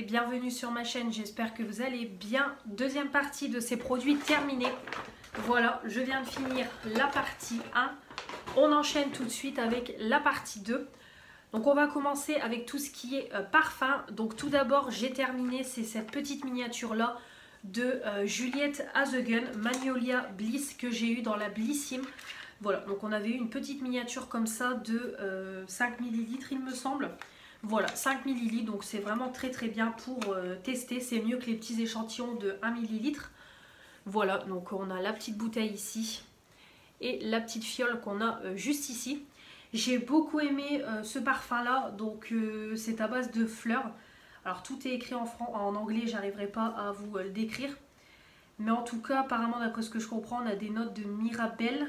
bienvenue sur ma chaîne, j'espère que vous allez bien. Deuxième partie de ces produits terminés. Voilà, je viens de finir la partie 1. On enchaîne tout de suite avec la partie 2. Donc on va commencer avec tout ce qui est parfum. Donc tout d'abord j'ai terminé, c'est cette petite miniature là de Juliette Hazegun Magnolia Bliss que j'ai eu dans la Blissim. Voilà, donc on avait eu une petite miniature comme ça de 5 ml il me semble. Voilà, 5 ml, donc c'est vraiment très très bien pour tester. C'est mieux que les petits échantillons de 1 ml. Voilà, donc on a la petite bouteille ici et la petite fiole qu'on a juste ici. J'ai beaucoup aimé ce parfum là, donc c'est à base de fleurs. Alors tout est écrit en anglais, j'arriverai pas à vous le décrire. Mais en tout cas, apparemment d'après ce que je comprends, on a des notes de Mirabelle.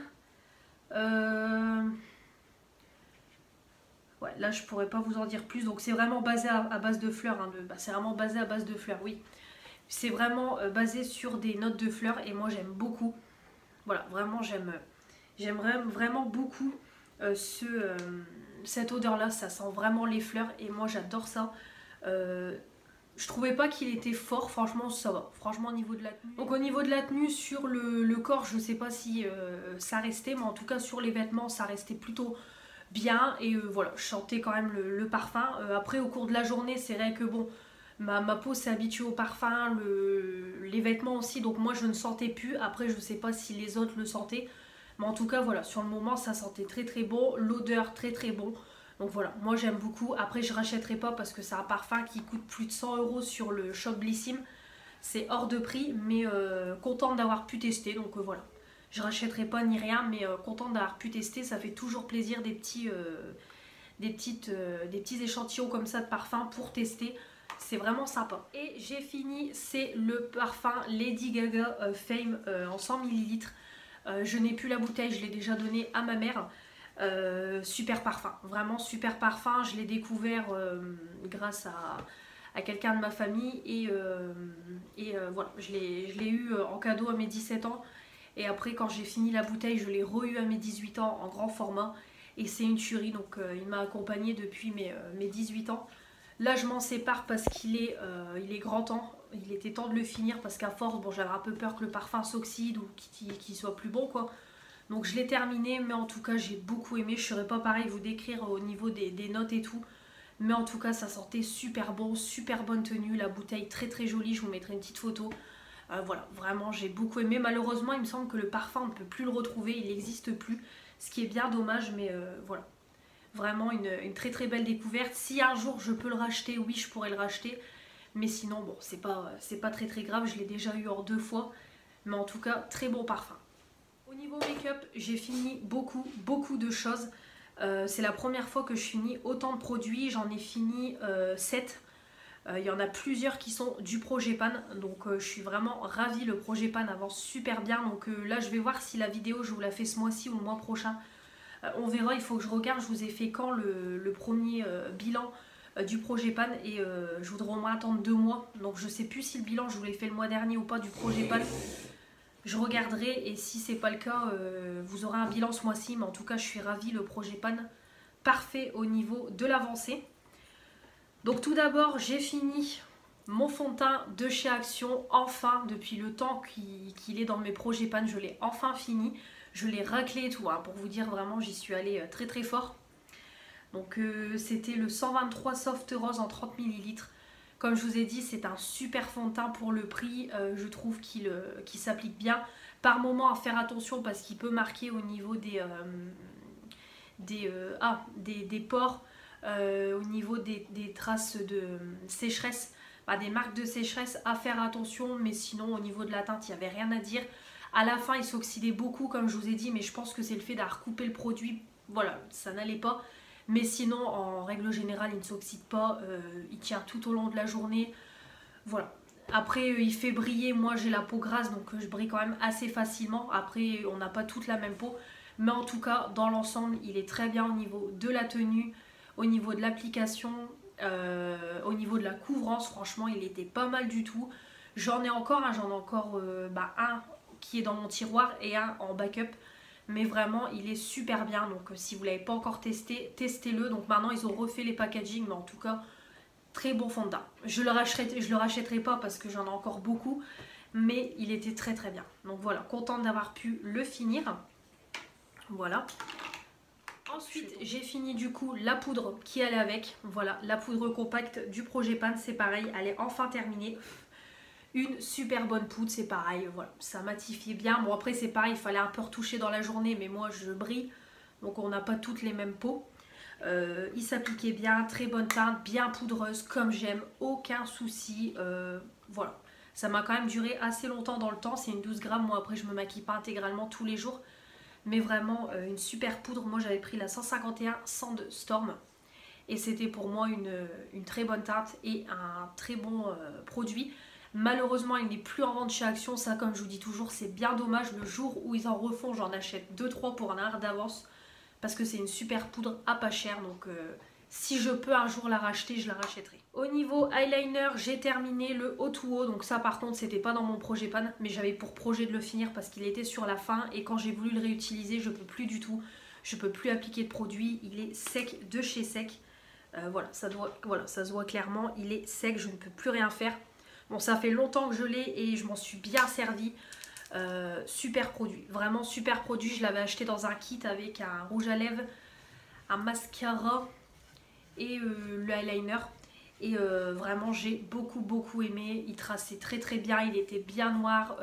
Ouais, là je pourrais pas vous en dire plus, donc c'est vraiment basé à base de fleurs, hein, c'est vraiment basé à base de fleurs, oui. C'est vraiment basé sur des notes de fleurs et moi j'aime beaucoup. Voilà, vraiment j'aime vraiment beaucoup cette odeur là, ça sent vraiment les fleurs et moi j'adore ça. Je trouvais pas qu'il était fort, franchement ça va, franchement au niveau de la tenue. Donc au niveau de la tenue sur le corps, je sais pas si ça restait, mais en tout cas sur les vêtements ça restait plutôt bien et voilà, je sentais quand même le parfum. Après au cours de la journée c'est vrai que bon, ma peau s'est habituée au parfum, les vêtements aussi, donc moi je ne sentais plus. Après je sais pas si les autres le sentaient, mais en tout cas voilà, sur le moment ça sentait très très bon, l'odeur très très bon. Donc voilà, moi j'aime beaucoup. Après je rachèterai pas parce que c'est un parfum qui coûte plus de 100 € sur le shop Blissim. C'est hors de prix, mais contente d'avoir pu tester, donc voilà. Je rachèterai pas ni rien, mais contente d'avoir pu tester. Ça fait toujours plaisir des petits échantillons comme ça de parfum pour tester. C'est vraiment sympa. Et j'ai fini, c'est le parfum Lady Gaga Fame en 100 ml. Je n'ai plus la bouteille, je l'ai déjà donné à ma mère. Super parfum, vraiment super parfum. Je l'ai découvert grâce à quelqu'un de ma famille et voilà, je l'ai eu en cadeau à mes 17 ans. Et après quand j'ai fini la bouteille, je l'ai re-eu à mes 18 ans en grand format. Et c'est une tuerie, donc il m'a accompagnée depuis mes 18 ans. Là je m'en sépare parce qu'il est grand temps. Il était temps de le finir parce qu'à force, bon, j'avais un peu peur que le parfum s'oxyde ou qu'il soit plus bon quoi. Donc je l'ai terminé, mais en tout cas j'ai beaucoup aimé. Je ne saurais pas pareil vous décrire au niveau des notes et tout. Mais en tout cas ça sentait super bon, super bonne tenue. La bouteille très très jolie, je vous mettrai une petite photo. Voilà, vraiment j'ai beaucoup aimé. Malheureusement il me semble que le parfum on ne peut plus le retrouver, il n'existe plus. Ce qui est bien dommage, mais voilà. Vraiment une très très belle découverte. Si un jour je peux le racheter, oui je pourrais le racheter. Mais sinon bon, c'est pas très très grave, je l'ai déjà eu en 2 fois. Mais en tout cas très bon parfum. Au niveau make-up, j'ai fini beaucoup de choses. C'est la première fois que je finis autant de produits, j'en ai fini 7. Il y en a plusieurs qui sont du Progepan, donc je suis vraiment ravie. Le Progepan avance super bien, donc là je vais voir si la vidéo je vous la fais ce mois-ci ou le mois prochain. On verra, il faut que je regarde, je vous ai fait quand le premier bilan du Progepan et je voudrais au moins attendre 2 mois. Donc je sais plus si le bilan je vous l'ai fait le mois dernier ou pas du Progepan. Je regarderai et si c'est pas le cas, vous aurez un bilan ce mois-ci. Mais en tout cas, je suis ravie, le Progepan parfait au niveau de l'avancée. Donc tout d'abord, j'ai fini mon fond de teint de chez Action. Enfin, depuis le temps qu'il est dans mes Progepan, je l'ai enfin fini. Je l'ai raclé et tout, hein, pour vous dire vraiment, j'y suis allée très très fort. Donc c'était le 123 Soft Rose en 30 ml. Comme je vous ai dit, c'est un super fond de teint pour le prix. Je trouve qu'il s'applique bien. Par moment, à faire attention parce qu'il peut marquer au niveau des pores, au niveau des traces de sécheresse, des marques de sécheresse, à faire attention. Mais sinon, au niveau de la teinte, il n'y avait rien à dire. À la fin, il s'oxydait beaucoup, comme je vous ai dit, mais je pense que c'est le fait d'avoir coupé le produit. Voilà, ça n'allait pas. Mais sinon, en règle générale, il ne s'oxyde pas, il tient tout au long de la journée. Voilà. Après, il fait briller. Moi, j'ai la peau grasse, donc je brille quand même assez facilement. Après, on n'a pas toute la même peau. Mais en tout cas, dans l'ensemble, il est très bien au niveau de la tenue, au niveau de l'application, au niveau de la couvrance. Franchement, il était pas mal du tout. J'en ai encore un qui est dans mon tiroir et un en backup. Mais vraiment il est super bien, donc si vous ne l'avez pas encore testé, testez-le. Donc maintenant ils ont refait les packaging, mais en tout cas très bon fond de teint. Je le rachèterai pas parce que j'en ai encore beaucoup, mais il était très très bien. Donc voilà, contente d'avoir pu le finir. Voilà. Ensuite, j'ai fini du coup la poudre qui allait avec. Voilà, la poudre compacte du Projet Pan, c'est pareil, elle est enfin terminée. Une super bonne poudre, c'est pareil, voilà, ça matifie bien. Bon après c'est pareil, il fallait un peu retoucher dans la journée, mais moi je brille, donc on n'a pas toutes les mêmes peaux. Il s'appliquait bien, très bonne teinte, bien poudreuse, comme j'aime, aucun souci. Voilà, ça m'a quand même duré assez longtemps dans le temps, c'est une 12 grammes, moi après je me maquille pas intégralement tous les jours. Mais vraiment une super poudre, moi j'avais pris la 151 Sand Storm. Et c'était pour moi une très bonne teinte et un très bon produit. Malheureusement, il n'est plus en vente chez Action. Ça, comme je vous dis toujours, c'est bien dommage. Le jour où ils en refont, j'en achète 2-3 pour un art d'avance. Parce que c'est une super poudre à pas cher. Donc, si je peux un jour la racheter, je la rachèterai. Au niveau eyeliner, j'ai terminé le O2O. Donc ça, par contre, c'était pas dans mon projet Pan. Mais j'avais pour projet de le finir parce qu'il était sur la fin. Et quand j'ai voulu le réutiliser, je peux plus du tout. Je peux plus appliquer de produit. Il est sec de chez sec. Voilà, ça se voit clairement. Il est sec, je ne peux plus rien faire. Bon, ça fait longtemps que je l'ai et je m'en suis bien servi. Super produit, vraiment super produit. Je l'avais acheté dans un kit avec un rouge à lèvres, un mascara et le eyeliner. Et vraiment, j'ai beaucoup aimé. Il traçait très très bien, il était bien noir.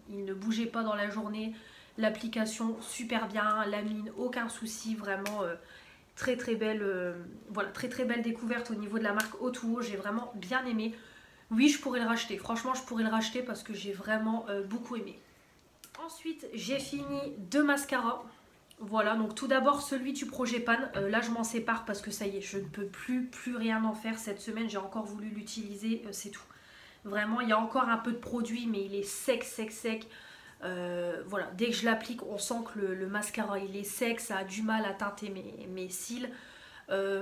Il ne bougeait pas dans la journée. L'application super bien, la mine, aucun souci. Vraiment très belle, voilà, très belle découverte au niveau de la marque O2O. J'ai vraiment bien aimé. Oui, je pourrais le racheter. Franchement, je pourrais le racheter parce que j'ai vraiment beaucoup aimé. Ensuite, j'ai fini 2 mascaras. Voilà, donc tout d'abord celui du Projet Pan. Là, je m'en sépare parce que ça y est, je ne peux plus rien en faire. Cette semaine, j'ai encore voulu l'utiliser, c'est tout. Vraiment, il y a encore un peu de produit, mais il est sec. Voilà, dès que je l'applique, on sent que le mascara, il est sec. Ça a du mal à teinter mes cils.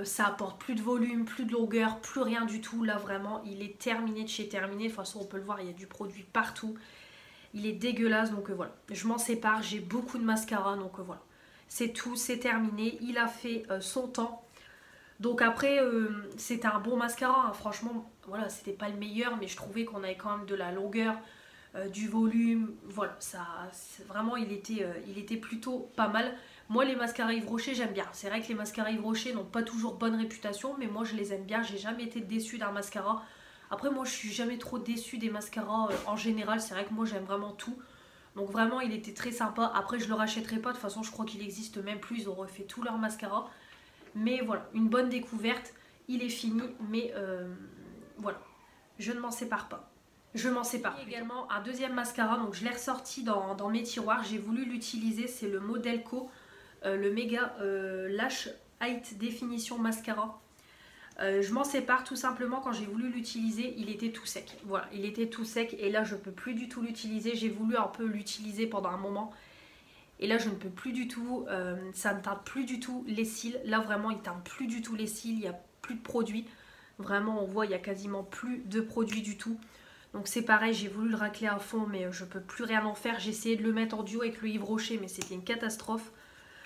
Ça apporte plus de volume, plus de longueur, plus rien du tout. Là vraiment il est terminé de chez terminé. De toute façon on peut le voir, il y a du produit partout. Il est dégueulasse, donc voilà. Je m'en sépare, j'ai beaucoup de mascara, donc voilà. C'est tout, c'est terminé. Il a fait son temps. Donc après c'était un bon mascara, hein. Franchement voilà, c'était pas le meilleur, mais je trouvais qu'on avait quand même de la longueur, du volume. Voilà, ça vraiment il était plutôt pas mal. Moi les mascaras Yves Rocher j'aime bien. C'est vrai que les mascaras Yves Rocher n'ont pas toujours bonne réputation, mais moi je les aime bien. J'ai jamais été déçue d'un mascara. Après moi je suis jamais trop déçue des mascaras en général. C'est vrai que moi j'aime vraiment tout. Donc vraiment il était très sympa. Après je le rachèterai pas. De toute façon je crois qu'il existe même plus. Ils ont refait tout leur mascara. Mais voilà, une bonne découverte. Il est fini, mais voilà. Je ne m'en sépare pas. Je m'en sépare. Également un deuxième mascara. Donc je l'ai ressorti dans mes tiroirs. J'ai voulu l'utiliser. C'est le Modelco. Le Méga Lash Height Définition Mascara. Je m'en sépare tout simplement. Quand j'ai voulu l'utiliser, il était tout sec. Voilà, il était tout sec et là je peux plus du tout l'utiliser. J'ai voulu un peu l'utiliser pendant un moment et là je ne peux plus du tout. Ça ne teinte plus du tout les cils. Là vraiment il teinte plus du tout les cils. Il n'y a plus de produit. Vraiment on voit il n'y a quasiment plus de produit du tout. Donc c'est pareil, j'ai voulu le racler à fond mais je peux plus rien en faire. J'ai essayé de le mettre en duo avec le Yves Rocher mais c'était une catastrophe.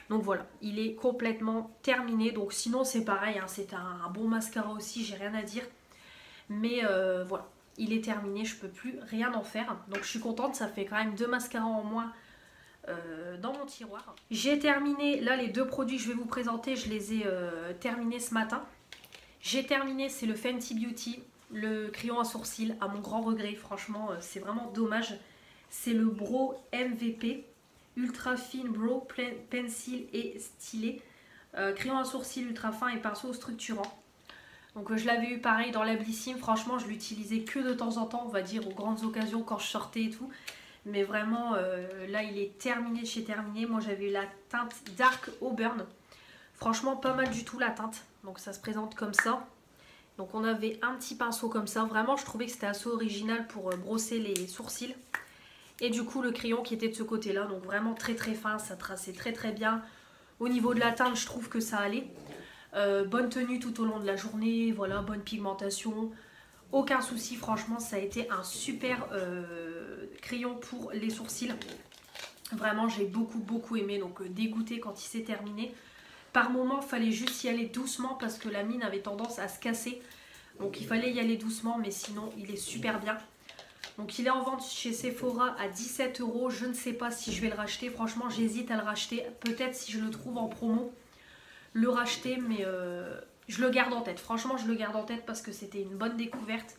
Donc voilà, il est complètement terminé. Donc sinon c'est pareil, hein, c'est un bon mascara aussi, j'ai rien à dire. Mais voilà, il est terminé, je peux plus rien en faire. Donc je suis contente, ça fait quand même 2 mascaras en moins dans mon tiroir. J'ai terminé, là les 2 produits que je vais vous présenter, je les ai terminés ce matin. J'ai terminé, c'est le Fenty Beauty, le crayon à sourcils, à mon grand regret. Franchement, c'est vraiment dommage. C'est le Brow MVP. Ultra fine brow pencil et stylet, crayon à sourcils ultra fin et pinceau structurant. Donc je l'avais eu pareil dans l'Ablissime. Franchement je l'utilisais que de temps en temps, on va dire aux grandes occasions quand je sortais et tout. Mais vraiment là il est terminé de chez terminé. Moi j'avais eu la teinte Dark Auburn. Franchement pas mal du tout la teinte. Donc ça se présente comme ça. Donc on avait un petit pinceau comme ça. Vraiment je trouvais que c'était assez original pour brosser les sourcils. Et du coup le crayon qui était de ce côté là, donc vraiment très fin, ça traçait très bien. Au niveau de la teinte je trouve que ça allait. Bonne tenue tout au long de la journée, voilà, bonne pigmentation. Aucun souci, franchement ça a été un super crayon pour les sourcils. Vraiment j'ai beaucoup aimé, donc dégoûté quand il s'est terminé. Par moment il fallait juste y aller doucement parce que la mine avait tendance à se casser. Donc il fallait y aller doucement, mais sinon il est super bien. Donc il est en vente chez Sephora à 17 €. Je ne sais pas si je vais le racheter. Franchement, j'hésite à le racheter. Peut-être si je le trouve en promo, le racheter, mais je le garde en tête. Franchement, je le garde en tête parce que c'était une bonne découverte.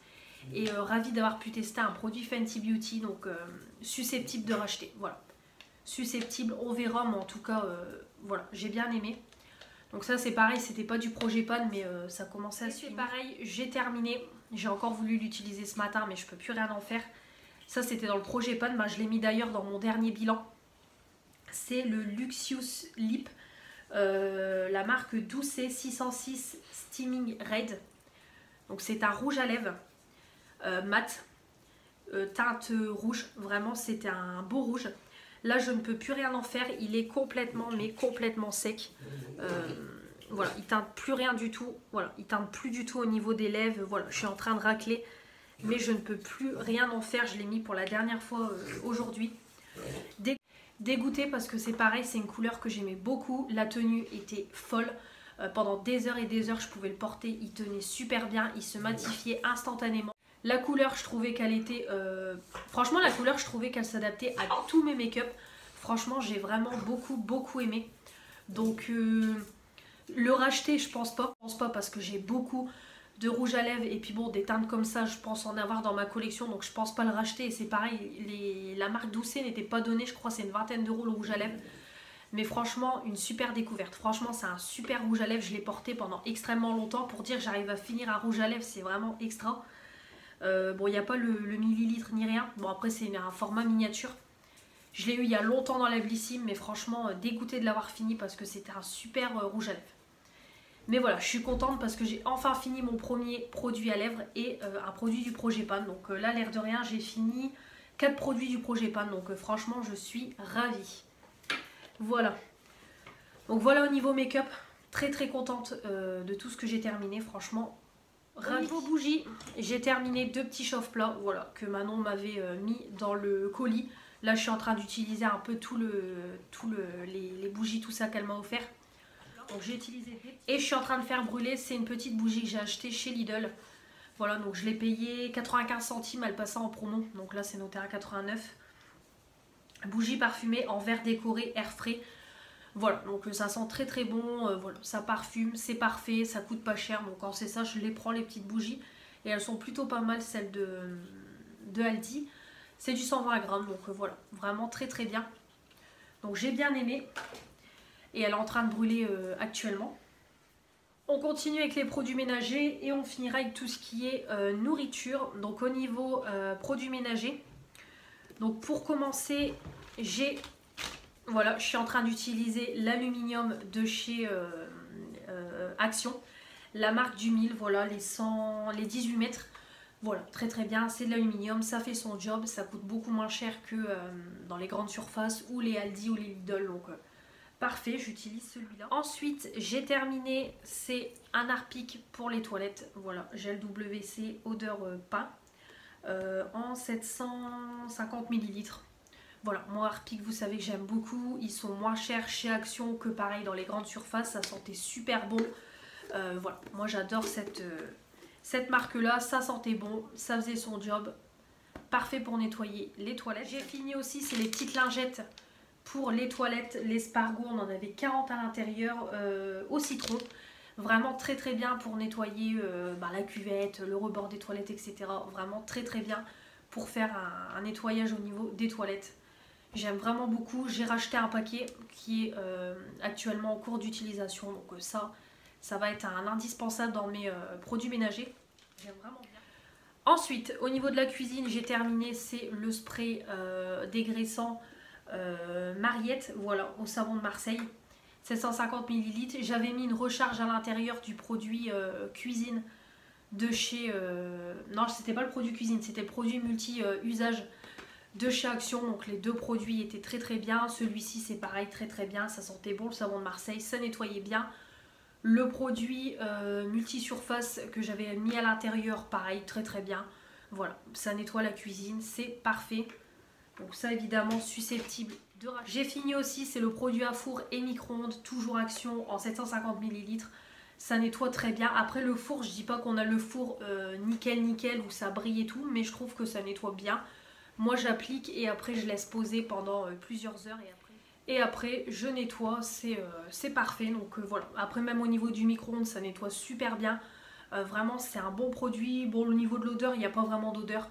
Et ravie d'avoir pu tester un produit Fenty Beauty. Donc susceptible de racheter. Voilà. Susceptible, on verra. Mais en tout cas, voilà, j'ai bien aimé. Donc ça c'est pareil, c'était pas du Progepan, mais ça commençait à se finir. C'est pareil, j'ai terminé. J'ai encore voulu l'utiliser ce matin, mais je peux plus rien en faire. Ça c'était dans le Progepan, je l'ai mis d'ailleurs dans mon dernier bilan. C'est le Luxurious Lip, la marque Doucet 606 Steaming Red. Donc c'est un rouge à lèvres mat, teinte rouge. Vraiment c'était un beau rouge. Là, je ne peux plus rien en faire. Il est complètement, mais complètement sec. Voilà, il teinte plus rien du tout. Voilà, il teinte plus du tout au niveau des lèvres. Voilà, je suis en train de racler. Mais je ne peux plus rien en faire. Je l'ai mis pour la dernière fois aujourd'hui. Dégoûtée parce que c'est pareil, c'est une couleur que j'aimais beaucoup. La tenue était folle. Pendant des heures et des heures, je pouvais le porter. Il tenait super bien. Il se matifiait instantanément. La couleur, je trouvais qu'elle était... Franchement, la couleur, je trouvais qu'elle s'adaptait à tous mes make-up. Franchement, j'ai vraiment beaucoup aimé. Donc, le racheter, je pense pas. Je pense pas parce que j'ai beaucoup de rouge à lèvres. Et puis bon, des teintes comme ça, je pense en avoir dans ma collection. Donc, je pense pas le racheter. Et c'est pareil, la marque Doucet n'était pas donnée. Je crois c'est une vingtaine d'euros le rouge à lèvres. Mais franchement, une super découverte. Franchement, c'est un super rouge à lèvres. Je l'ai porté pendant extrêmement longtemps. Pour dire que j'arrive à finir un rouge à lèvres, c'est vraiment extra. Bon, il n'y a pas le millilitre ni rien. Bon, après, c'est un format miniature. Je l'ai eu il y a longtemps dans la Blissim, mais franchement, dégoûtée de l'avoir fini parce que c'était un super rouge à lèvres. Mais voilà, je suis contente parce que j'ai enfin fini mon premier produit à lèvres et un produit du Progepan. Donc là, l'air de rien, j'ai fini 4 produits du Progepan. Donc franchement, je suis ravie. Voilà. Donc voilà au niveau make-up. Très contente de tout ce que j'ai terminé. Franchement, au niveau bougies, j'ai terminé 2 petits chauffe-plats, voilà, que Manon m'avait mis dans le colis. Là, je suis en train d'utiliser un peu les bougies, tout ça qu'elle m'a offert. Donc j'ai utilisé et je suis en train de faire brûler. C'est une petite bougie que j'ai achetée chez Lidl. Voilà, donc je l'ai payée 95 centimes, elle passait en promo. Donc là, c'est noté à 89. Bougie parfumée en verre décoré, air frais. Voilà, donc ça sent très bon, voilà, ça parfume, c'est parfait, ça coûte pas cher. Donc quand c'est ça, je les prends les petites bougies. Et elles sont plutôt pas mal, celles de Aldi. C'est du 120 grammes, donc voilà, vraiment très bien. Donc j'ai bien aimé. Et elle est en train de brûler actuellement. On continue avec les produits ménagers et on finira avec tout ce qui est nourriture. Donc au niveau produits ménagers, donc pour commencer, voilà, je suis en train d'utiliser l'aluminium de chez Action, la marque du 1000, voilà, les 18 mètres. Voilà, très bien, c'est de l'aluminium, ça fait son job, ça coûte beaucoup moins cher que dans les grandes surfaces ou les Aldi ou les Lidl, donc parfait, j'utilise celui-là. Ensuite, j'ai terminé, c'est un Harpic pour les toilettes, voilà, gel WC odeur pain en 750 ml. Voilà, moi Harpic, vous savez que j'aime beaucoup. Ils sont moins chers chez Action que pareil dans les grandes surfaces. Ça sentait super bon. Voilà, moi j'adore cette marque-là. Ça sentait bon, ça faisait son job. Parfait pour nettoyer les toilettes. J'ai fini aussi, c'est les petites lingettes pour les toilettes. L'espargou, on en avait 40 à l'intérieur au citron. Vraiment très bien pour nettoyer la cuvette, le rebord des toilettes, etc. Vraiment très bien pour faire un nettoyage au niveau des toilettes. J'aime vraiment beaucoup. J'ai racheté un paquet qui est actuellement en cours d'utilisation. Donc ça va être un indispensable dans mes produits ménagers. J'aime vraiment bien. Ensuite, au niveau de la cuisine, j'ai terminé. C'est le spray dégraissant Mariette. Voilà, au savon de Marseille. 750 ml. J'avais mis une recharge à l'intérieur du produit cuisine de chez... non, c'était pas le produit cuisine, c'était le produit multi-usage de chez Action. Donc les deux produits étaient très bien. Celui-ci c'est pareil, très bien. Ça sentait bon le savon de Marseille, ça nettoyait bien. Le produit multi-surface que j'avais mis à l'intérieur, pareil, très bien. Voilà, ça nettoie la cuisine, c'est parfait. Donc ça évidemment susceptible de racheter. J'ai fini aussi, c'est le produit à four et micro-ondes, toujours Action en 750 ml. Ça nettoie très bien. Après le four, je dis pas qu'on a le four nickel où ça brille et tout, mais je trouve que ça nettoie bien. Moi j'applique et après je laisse poser pendant plusieurs heures et après je nettoie, c'est parfait. Donc voilà, après même au niveau du micro-ondes ça nettoie super bien. Vraiment c'est un bon produit. Bon, au niveau de l'odeur il n'y a pas vraiment d'odeur,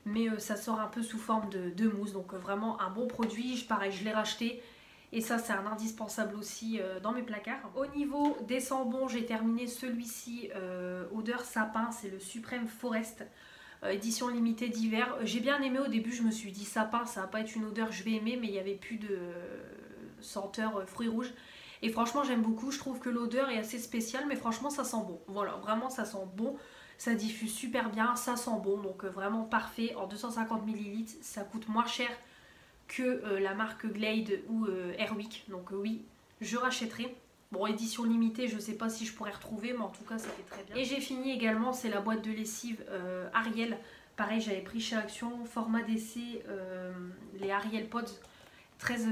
mais ça sort un peu sous forme de mousse. Donc vraiment un bon produit. Pareil, je l'ai racheté. Et ça c'est un indispensable aussi dans mes placards. Au niveau des sambons, j'ai terminé celui-ci odeur sapin, c'est le Supreme Forest. Édition limitée d'hiver. J'ai bien aimé au début, je me suis dit sapin, ça va pas être une odeur que je vais aimer, mais il n'y avait plus de senteur fruits rouges. Et franchement j'aime beaucoup, je trouve que l'odeur est assez spéciale, mais franchement ça sent bon. Voilà, vraiment ça sent bon, ça diffuse super bien, ça sent bon, donc vraiment parfait. En 250 ml, ça coûte moins cher que la marque Glade ou Airwick, donc oui, je rachèterai. Bon, édition limitée, je sais pas si je pourrais retrouver, mais en tout cas, c'était très bien. Et j'ai fini également, c'est la boîte de lessive Ariel. Pareil, j'avais pris chez Action, format d'essai, les Ariel Pods, 13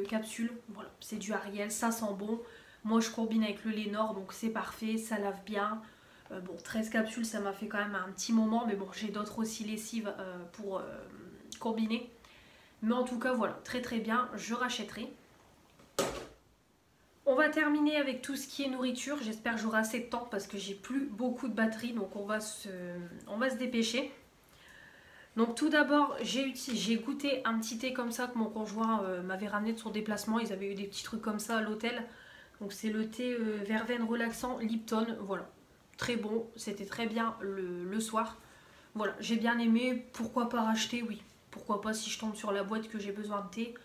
capsules. Voilà, c'est du Ariel, ça sent bon. Moi, je combine avec le Lénore, donc c'est parfait, ça lave bien. Bon, 13 capsules, ça m'a fait quand même un petit moment, mais bon, j'ai d'autres aussi lessives pour combiner. Mais en tout cas, voilà, très très bien, je rachèterai. On va terminer avec tout ce qui est nourriture. J'espère que j'aurai assez de temps parce que j'ai plus beaucoup de batterie. Donc on va se dépêcher. Donc tout d'abord, j'ai goûté un petit thé comme ça que mon conjoint m'avait ramené de son déplacement. Ils avaient eu des petits trucs comme ça à l'hôtel. Donc c'est le thé verveine relaxant Lipton. Voilà, très bon. C'était très bien le soir. Voilà, j'ai bien aimé. Pourquoi pas racheter? Oui. Pourquoi pas si je tombe sur la boîte que j'ai besoin de thé?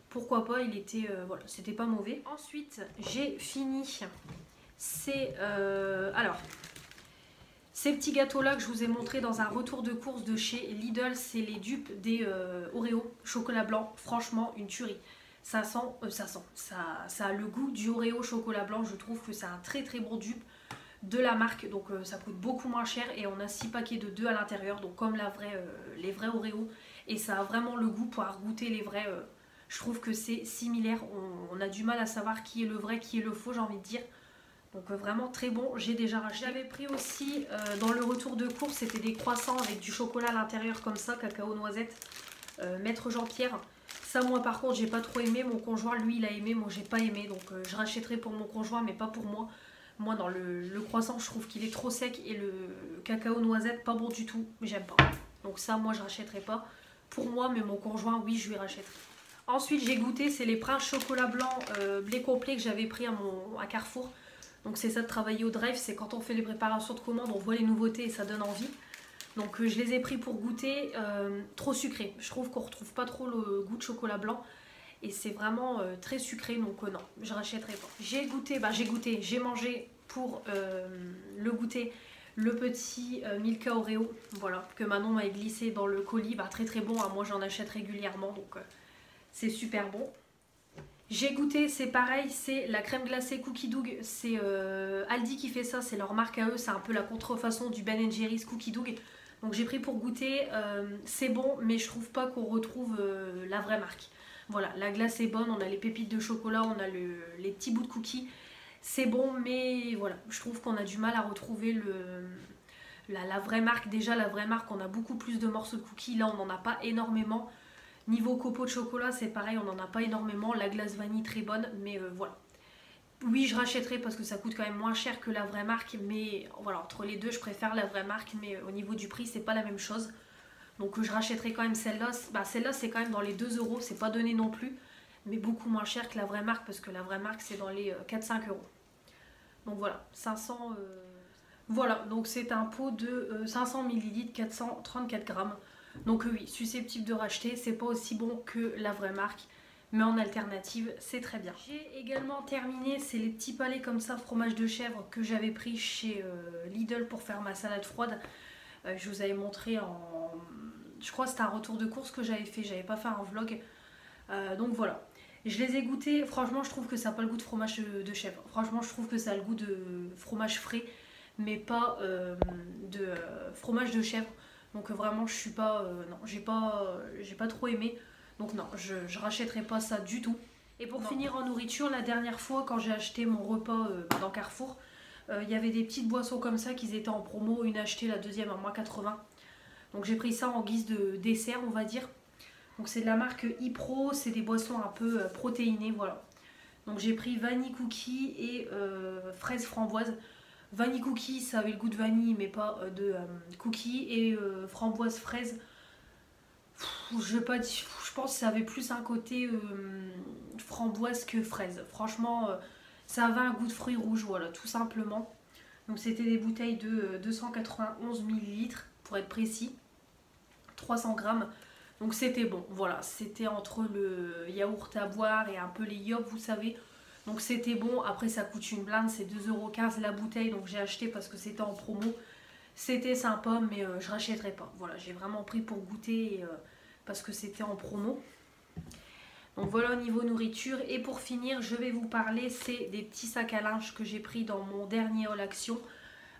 Pourquoi pas, il était, voilà, c'était pas mauvais. Ensuite, j'ai fini alors, ces petits gâteaux-là que je vous ai montré dans un retour de course de chez Lidl, c'est les dupes des Oreo chocolat blanc. Franchement, une tuerie. Ça a le goût du Oreo chocolat blanc. Je trouve que c'est un très très bon dupe de la marque. Donc ça coûte beaucoup moins cher et on a 6 paquets de 2 à l'intérieur. Donc comme les vrais Oreo. Et ça a vraiment le goût pour goûter les vrais... je trouve que c'est similaire, on a du mal à savoir qui est le vrai, qui est le faux, j'ai envie de dire. Donc vraiment très bon, j'ai déjà racheté. J'avais pris aussi dans le retour de course, c'était des croissants avec du chocolat à l'intérieur comme ça, cacao noisette, Maître Jean-Pierre. Ça moi par contre j'ai pas trop aimé, mon conjoint lui il a aimé, moi j'ai pas aimé. Donc je rachèterai pour mon conjoint mais pas pour moi. Moi dans le croissant je trouve qu'il est trop sec et le cacao noisette pas bon du tout, j'aime pas. Donc ça moi je rachèterai pas pour moi, mais mon conjoint oui je lui rachèterai. Ensuite j'ai goûté, c'est les Princes chocolat blanc blé complet que j'avais pris à Carrefour. Donc c'est ça de travailler au drive, c'est quand on fait les préparations de commandes, on voit les nouveautés et ça donne envie. Donc je les ai pris pour goûter, trop sucré. Je trouve qu'on retrouve pas trop le goût de chocolat blanc. Et c'est vraiment très sucré, donc non, je rachèterai pas. J'ai mangé pour le goûter le petit Milka Oreo, voilà, que Manon m'a glissé dans le colis, très très bon, hein. Moi j'en achète régulièrement, donc c'est super bon. J'ai goûté, c'est pareil, c'est la crème glacée Cookie Dough, c'est Aldi qui fait ça, c'est leur marque à eux, c'est un peu la contrefaçon du Ben & Jerry's Cookie Dough. Donc j'ai pris pour goûter, c'est bon, mais je trouve pas qu'on retrouve la vraie marque. Voilà, la glace est bonne, on a les pépites de chocolat, on a les petits bouts de cookies. C'est bon, mais voilà, je trouve qu'on a du mal à retrouver la vraie marque. Déjà, la vraie marque, on a beaucoup plus de morceaux de cookies. Là, on n'en a pas énormément. Niveau copeaux de chocolat, c'est pareil, on n'en a pas énormément. La glace vanille, très bonne, mais voilà. Oui, je rachèterai parce que ça coûte quand même moins cher que la vraie marque. Mais voilà, entre les deux, je préfère la vraie marque. Mais au niveau du prix, c'est pas la même chose. Donc je rachèterai quand même celle-là. Celle-là c'est quand même dans les 2 €, c'est pas donné non plus. Mais beaucoup moins cher que la vraie marque parce que la vraie marque c'est dans les 4-5 €. Donc voilà, 500... Voilà, donc c'est un pot de 500 ml, 434 grammes. Donc oui, susceptible de racheter, c'est pas aussi bon que la vraie marque. Mais en alternative, c'est très bien. J'ai également terminé, c'est les petits palets comme ça, fromage de chèvre que j'avais pris chez Lidl pour faire ma salade froide. Je vous avais montré je crois que c'était un retour de course que j'avais fait, j'avais pas fait un vlog. Donc voilà, je les ai goûtés, franchement je trouve que ça n'a pas le goût de fromage de chèvre. Franchement je trouve que ça a le goût de fromage frais, mais pas de fromage de chèvre. Donc vraiment je suis pas, non, j'ai pas trop aimé. Donc non, je rachèterai pas ça du tout. Et pour finir en nourriture, la dernière fois quand j'ai acheté mon repas dans Carrefour, Il y avait des petites boissons comme ça qui étaient en promo, une achetée, la deuxième à -80. Donc j'ai pris ça en guise de dessert, on va dire. Donc c'est de la marque Ipro, c'est des boissons un peu protéinées, voilà. Donc j'ai pris vanille cookie et fraise framboise. Vanille cookie, ça avait le goût de vanille, mais pas de cookie. Et framboise fraise, je pense que ça avait plus un côté framboise que fraise. Franchement, ça avait un goût de fruits rouges, voilà, tout simplement. Donc c'était des bouteilles de 291 ml, pour être précis. 300 grammes. Donc c'était bon, voilà, c'était entre le yaourt à boire et un peu les yop, vous savez. Donc c'était bon, après ça coûte une blinde, c'est 2,15 € la bouteille, donc j'ai acheté parce que c'était en promo. C'était sympa, mais je rachèterai pas. Voilà, j'ai vraiment pris pour goûter parce que c'était en promo. Donc voilà au niveau nourriture. Et pour finir, je vais vous parler, c'est des petits sacs à linge que j'ai pris dans mon dernier haul action.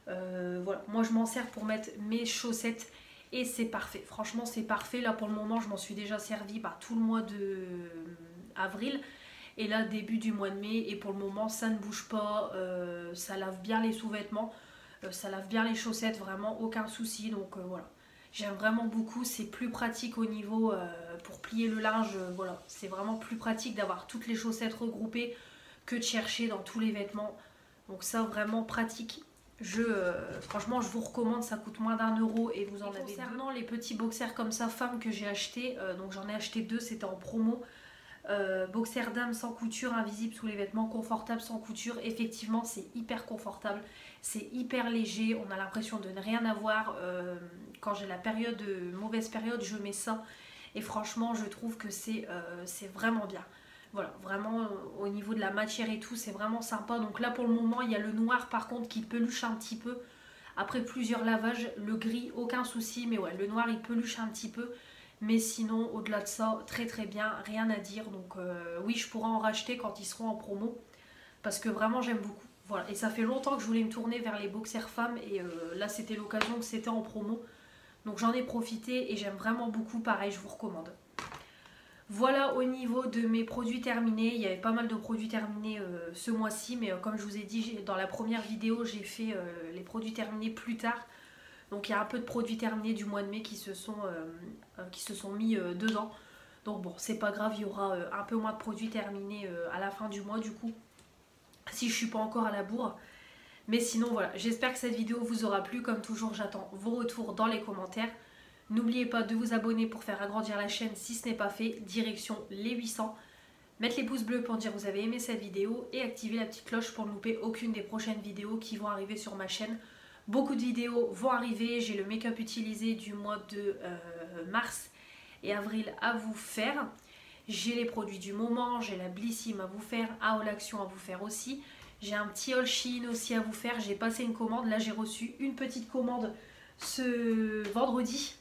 Voilà, moi je m'en sers pour mettre mes chaussettes. Et c'est parfait, franchement c'est parfait. Là pour le moment je m'en suis déjà servi tout le mois de avril. Et là début du mois de mai. Et pour le moment ça ne bouge pas. Ça lave bien les sous-vêtements. Ça lave bien les chaussettes, vraiment aucun souci. Donc voilà, j'aime vraiment beaucoup. C'est plus pratique au niveau pour plier le linge. Voilà, c'est vraiment plus pratique d'avoir toutes les chaussettes regroupées que de chercher dans tous les vêtements. Donc ça vraiment pratique. Franchement je vous recommande, ça coûte moins d'1 € et vous en avez deux. Concernant les petits boxers comme ça femmes que j'ai acheté, donc j'en ai acheté 2, c'était en promo. Boxer dame sans couture, invisible sous les vêtements, confortable sans couture. Effectivement c'est hyper confortable, c'est hyper léger, on a l'impression de ne rien avoir. Quand j'ai la mauvaise période, je mets ça et franchement je trouve que c'est vraiment bien. Voilà, vraiment au niveau de la matière et tout, c'est vraiment sympa. Donc là pour le moment, il y a le noir par contre qui peluche un petit peu. Après plusieurs lavages, le gris, aucun souci. Mais ouais, le noir il peluche un petit peu. Mais sinon, au-delà de ça, très très bien, rien à dire. Donc oui, je pourrais en racheter quand ils seront en promo. Parce que vraiment j'aime beaucoup. Voilà, et ça fait longtemps que je voulais me tourner vers les boxers femmes. Et là c'était l'occasion que c'était en promo. Donc j'en ai profité et j'aime vraiment beaucoup. Pareil, je vous recommande. Voilà au niveau de mes produits terminés. Il y avait pas mal de produits terminés ce mois-ci, mais comme je vous ai dit dans la première vidéo, j'ai fait les produits terminés plus tard. Donc il y a un peu de produits terminés du mois de mai qui se sont mis dedans. Donc bon, c'est pas grave, il y aura un peu moins de produits terminés à la fin du mois du coup, si je suis pas encore à la bourre. Mais sinon voilà, j'espère que cette vidéo vous aura plu. Comme toujours, j'attends vos retours dans les commentaires. N'oubliez pas de vous abonner pour faire agrandir la chaîne si ce n'est pas fait, direction les 800. Mettre les pouces bleus pour dire que vous avez aimé cette vidéo et activer la petite cloche pour ne louper aucune des prochaines vidéos qui vont arriver sur ma chaîne. Beaucoup de vidéos vont arriver, j'ai le make-up utilisé du mois de mars et avril à vous faire. J'ai les produits du moment, j'ai la Blissim à vous faire, un haul action à vous faire aussi. J'ai un petit haul Shein aussi à vous faire, j'ai passé une commande, là j'ai reçu une petite commande ce vendredi.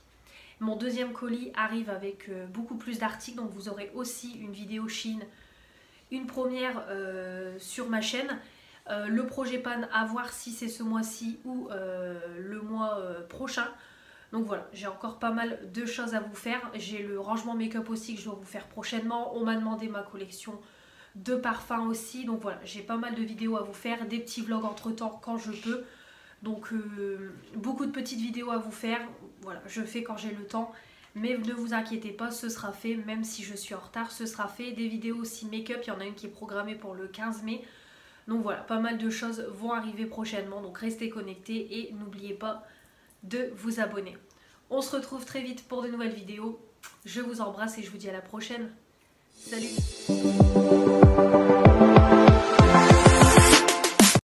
Mon deuxième colis arrive avec beaucoup plus d'articles, donc vous aurez aussi une vidéo Shein, une première sur ma chaîne. Le projet pan à voir si c'est ce mois-ci ou le mois prochain. Donc voilà, j'ai encore pas mal de choses à vous faire. J'ai le rangement make-up aussi que je dois vous faire prochainement. On m'a demandé ma collection de parfums aussi. Donc voilà, j'ai pas mal de vidéos à vous faire, des petits vlogs entre temps quand je peux. Donc beaucoup de petites vidéos à vous faire, voilà, je fais quand j'ai le temps, mais ne vous inquiétez pas, ce sera fait, même si je suis en retard, ce sera fait. Des vidéos aussi make-up, il y en a une qui est programmée pour le 15 mai, donc voilà, pas mal de choses vont arriver prochainement, donc restez connectés et n'oubliez pas de vous abonner. On se retrouve très vite pour de nouvelles vidéos, je vous embrasse et je vous dis à la prochaine, salut!